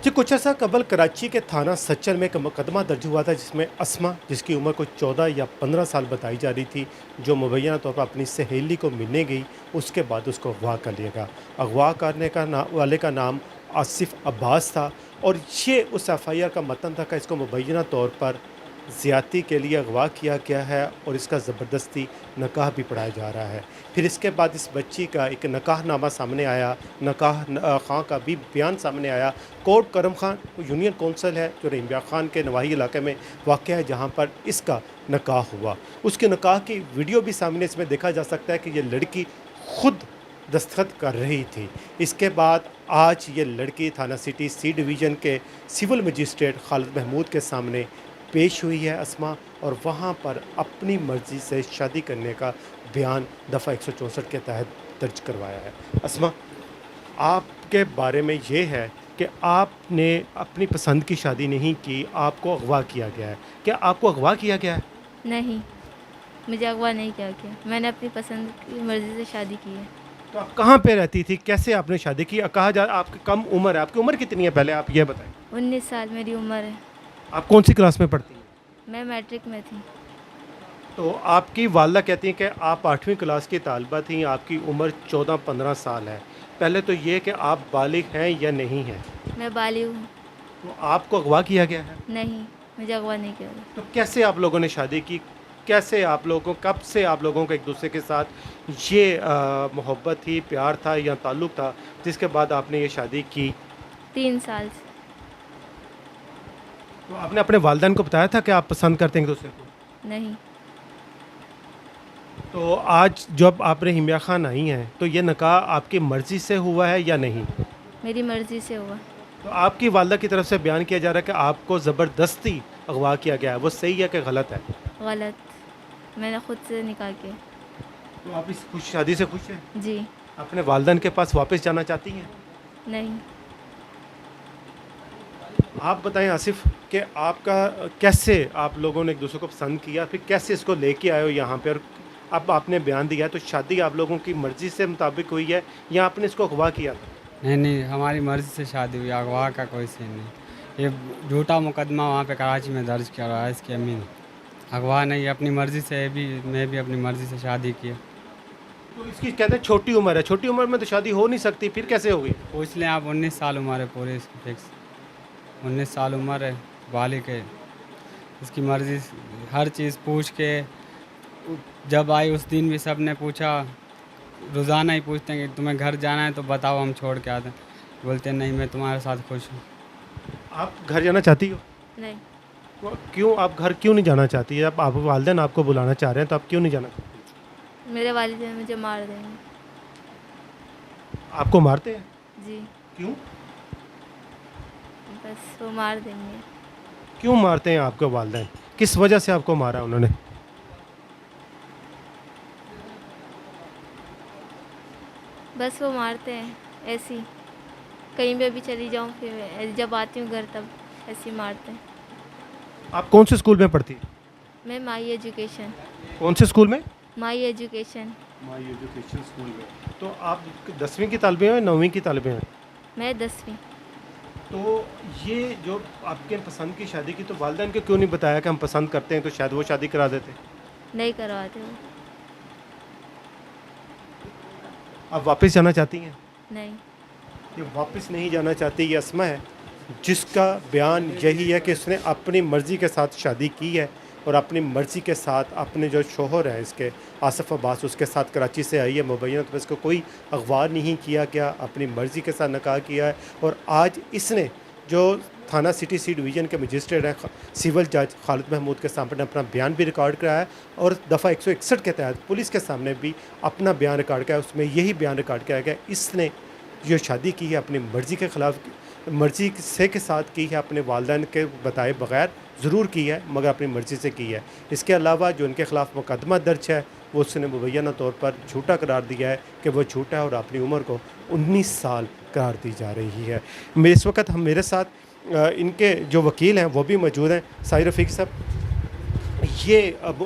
जी, कुछ अर्सा कबल कराची के थाना सच्चर में एक मुकदमा दर्ज हुआ था जिसमें अस्मा, जिसकी उम्र कोई 14 या 15 साल बताई जा रही थी, जो मुबैना तौर पर अपनी सहेली को मिलने गई, उसके बाद उसको अगवा कर लिया गया। अगवा करने का वाले का नाम आसिफ अब्बास था और ये उस एफआईआर का मतन था कि इसको मुबैना तौर पर ज़्यादती के लिए अगवा किया गया है और इसका ज़बरदस्ती निकाह भी पढ़ाया जा रहा है। फिर इसके बाद इस बच्ची का एक निकाहनामा सामने आया, खां का भी बयान सामने आया। कोट करम खान यूनियन कौंसिल है जो रहीम यार खान के नवाही इलाके में वाक़ है, जहाँ पर इसका निकाह हुआ। उसके निकाह की वीडियो भी सामने इसमें देखा जा सकता है कि ये लड़की खुद दस्तखत कर रही थी। इसके बाद आज ये लड़की थाना सिटी सी डिवीज़न के सिविल मजिस्ट्रेट खालिद महमूद के सामने पेश हुई है अस्मा, और वहाँ पर अपनी मर्ज़ी से शादी करने का बयान दफ़ा 164 के तहत दर्ज करवाया है। अस्मा, आपके बारे में ये है कि आपने अपनी पसंद की शादी नहीं की, आपको अगवा किया गया है। क्या आपको अगवा किया गया है? नहीं, मुझे अगवा नहीं किया गया। मैंने अपनी पसंद की मर्ज़ी से शादी की है। तो आप कहाँ पे रहती थी? कैसे आपने शादी की? कहा जा आपकी कम उम्र है, आपकी उम्र कितनी है पहले आप ये बताएँ? 19 साल मेरी उम्र है। आप कौन सी क्लास में पढ़ती हैं? मैं मैट्रिक में थी। तो आपकी वालदा कहती हैं कि आप 8वीं क्लास की तालिबा थीं, आपकी उम्र 14-15 साल है। पहले तो ये कि आप बालिग हैं या नहीं हैं? मैं बालिग हूँ। तो आपको अगवा किया गया है? नहीं, मुझे अगवा नहीं किया गया। तो कैसे आप लोगों ने शादी की? कैसे आप लोगों कब से आप लोगों का एक-दूसरे के साथ ये मोहब्बत थी, प्यार था या ताल्लुक़ था, जिसके बाद आपने ये शादी की? 3 साल से। तो आपने अपने वालिदैन को बताया था कि आप पसंद करते हैं एक-दूसरे को? नहीं, तो आज जब आप रहीम यार खान आई हैं, तो ये निकाह आपकी मर्ज़ी से हुआ है या नहीं? मेरी मर्ज़ी से हुआ। तो आपकी वालिदा की तरफ से बयान किया जा रहा है कि आपको ज़बरदस्ती अगवा किया गया है, वो सही है कि गलत है? गलत। मैंने खुद से निकाह किया। तो आप इस शादी से खुश हैं? जी। अपने वालिदैन के पास वापस जाना चाहती हैं? नहीं, आप बताएं आसिफ कि आपका कैसे आप लोगों ने एक दूसरे को पसंद किया, फिर कैसे इसको लेके आए हो यहाँ पे, और अब आपने बयान दिया है तो शादी आप लोगों की मर्ज़ी से मुताबिक हुई है या आपने इसको अगवा किया था? नहीं नहीं, हमारी मर्ज़ी से शादी हुई, अगवा का कोई सीन नहीं। ये झूठा मुकदमा वहाँ पे कराची में दर्ज किया रहा है इसकी अम्मी ने। अगवा नहीं, अपनी मर्ज़ी से मैं भी अपनी मर्ज़ी से शादी की है। तो इसकी कहते हैं छोटी उम्र है, छोटी उम्र में तो शादी हो नहीं सकती, फिर कैसे होगी? पूछ लें आप, 19 साल उम्र है पूरी इसकी फिक्स। 19 साल उम्र है, बालिग है। इसकी मर्ज़ी हर चीज़ पूछ के जब आई उस दिन भी सब ने पूछा, रोज़ाना ही पूछते हैं कि तुम्हें घर जाना है तो बताओ, हम छोड़ के आते हैं। बोलते हैं नहीं, मैं तुम्हारे साथ खुश हूँ। आप घर जाना चाहती हो? नहीं, तो क्यों आप घर क्यों नहीं जाना चाहती? आप वालिदैन आपको बुलाना चाह रहे हैं, तो आप क्यों नहीं जाना चाहती? मेरे वालिदैन मुझे मार देंगे। आपको मारते हैं? जी, क्यों? बस वो मार देंगे। क्यों मारते हैं आपके वालिदैन? किस वजह से आपको मारा उन्होंने? बस वो मारते हैं, ऐसे ही। कहीं पे भी चली जाऊँ फिर जब आती हूँ घर तब ऐसे ही मारते हैं। आप कौन से स्कूल में पढ़ती हैं? मैं माई एजुकेशन। कौन से स्कूल में? My education. My education school में। तो आप 10वीं की तालिबे हैं, 9वीं की तालिबे हैं? मैं 10वीं। तो ये जो आपके पसंद की शादी की, तो वालिदैन को क्यों नहीं बताया कि हम पसंद करते हैं, तो शायद वो शादी करा देते? नहीं करवाते वो। आप वापस जाना चाहती हैं? नहीं, ये वापस नहीं जाना चाहती ये अस्मा है, जिसका बयान यही है कि उसने अपनी मर्ज़ी के साथ शादी की है और अपनी मर्ज़ी के साथ अपने जो शोहर हैं इसके आसिफ अब्बास, उसके साथ कराची से आई है मुबैना, तो इसको कोई अगवा नहीं किया गया, अपनी मर्ज़ी के साथ निकाह किया है। और आज इसने जो थाना सिटी सी डिवीज़न के मजिस्ट्रेट हैं सिविल जज खालिद महमूद के सामने अपना बयान भी रिकॉर्ड कराया है, और दफ़ा 161 के तहत पुलिस के सामने भी अपना बयान रिकॉर्ड किया है। उसमें यही बयान रिकॉर्ड किया गया, इसने जो शादी की है अपनी मर्ज़ी के ख़िलाफ़, मर्ज़ी से के साथ की है, अपने वालिदैन के बताए बगैर ज़रूर की है, मगर अपनी मर्ज़ी से की है। इसके अलावा जो उनके ख़िलाफ़ मुकदमा दर्ज है, वो उसने मुबैना तौर पर झूठा करार दिया है कि वो झूठा है, और अपनी उम्र को 19 साल करार दी जा रही है। इस वक्त हम मेरे साथ इनके जो वकील हैं वो भी मौजूद हैं। साहिर रफ़ीक साहब, ये अब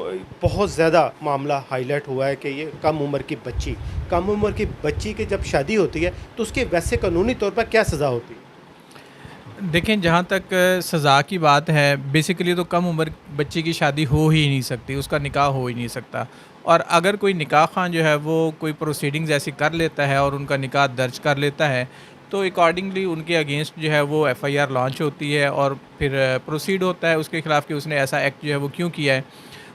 बहुत ज़्यादा मामला हाईलाइट हुआ है कि ये कम उम्र की बच्ची की जब शादी होती है तो उसके वैसे कानूनी तौर पर क्या सज़ा होती है? देखें, जहाँ तक सज़ा की बात है, बेसिकली तो कम उम्र बच्चे की शादी हो ही नहीं सकती, उसका निकाह हो ही नहीं सकता। और अगर कोई निकाह खान जो है वो कोई प्रोसीडिंग्स ऐसी कर लेता है और उनका निकाह दर्ज कर लेता है, तो अकॉर्डिंगली उनके अगेंस्ट जो है वो एफआईआर लॉन्च होती है और फिर प्रोसीड होता है उसके ख़िलाफ़ कि उसने ऐसा एक्ट जो है वो क्यों किया है।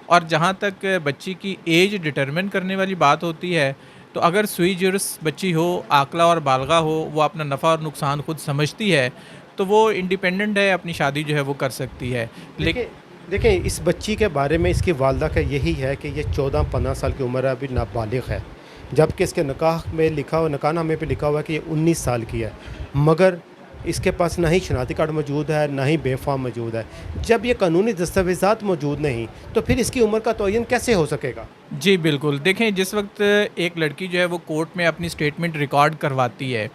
और जहाँ तक बच्ची की एज डिटरमिन करने वाली बात होती है, तो अगर सुई जुर्स बच्ची हो, आकला और बालगा हो, वो अपना नफ़ा और नुकसान खुद समझती है, तो वो इंडिपेंडेंट है, अपनी शादी जो है वो कर सकती है। लेकिन देखिए देखिए इस बच्ची के बारे में इसकी वालदा का यही है कि ये 14-15 साल की उम्र है, अभी नाबालिग है, जबकि इसके निकाह में लिखा हुआ, निकाहनामे पे लिखा हुआ है कि ये 19 साल की है, मगर इसके पास ना ही शनाख्ती कार्ड मौजूद है, ना ही बेफ़ाम मौजूद है। जब ये कानूनी दस्तावेज़ात मौजूद नहीं, तो फिर इसकी उम्र का तयन कैसे हो सकेगा? जी बिल्कुल, देखें, जिस वक्त एक लड़की जो है वो कोर्ट में अपनी स्टेटमेंट रिकॉर्ड करवाती है,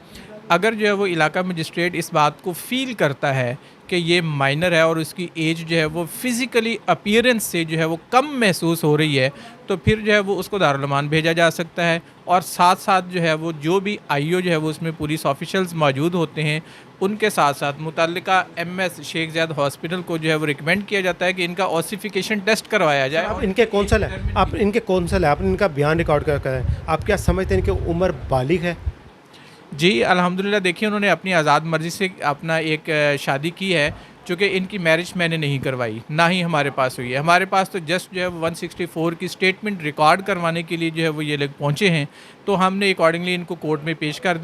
अगर जो है वो इलाका मजिस्ट्रेट इस बात को फ़ील करता है कि ये माइनर है और उसकी एज जो है वो फ़िज़िकली अपीयरेंस से जो है वो कम महसूस हो रही है, तो फिर जो है वो उसको दारुल अमान भेजा जा सकता है। और साथ साथ जो है वो जो भी आईओ जो है वो उसमें पुलिस ऑफिशल्स मौजूद होते हैं, उनके साथ साथ मुतल्लिका एमएस शेख ज़ायद हॉस्पिटल को जो है वो रिकमेंड किया जाता है कि इनका ऑसिफिकेशन टेस्ट करवाया जाए। आप इनके कौंसल हैं, आप इनके कौंसल हैं, आपने इनका बयान रिकॉर्ड कर करें, आप क्या समझते हैं इनकी उम्र बालिग है? जी अल्हम्दुलिल्लाह, देखिए, उन्होंने अपनी आज़ाद मर्ज़ी से अपना एक शादी की है, चूँकि इनकी मैरिज मैंने नहीं करवाई, ना ही हमारे पास हुई है। हमारे पास तो जस्ट जो है 164 की स्टेटमेंट रिकॉर्ड करवाने के लिए जो है वो ये लोग पहुँचे हैं, तो हमने अकॉर्डिंगली इनको कोर्ट में पेश कर दी।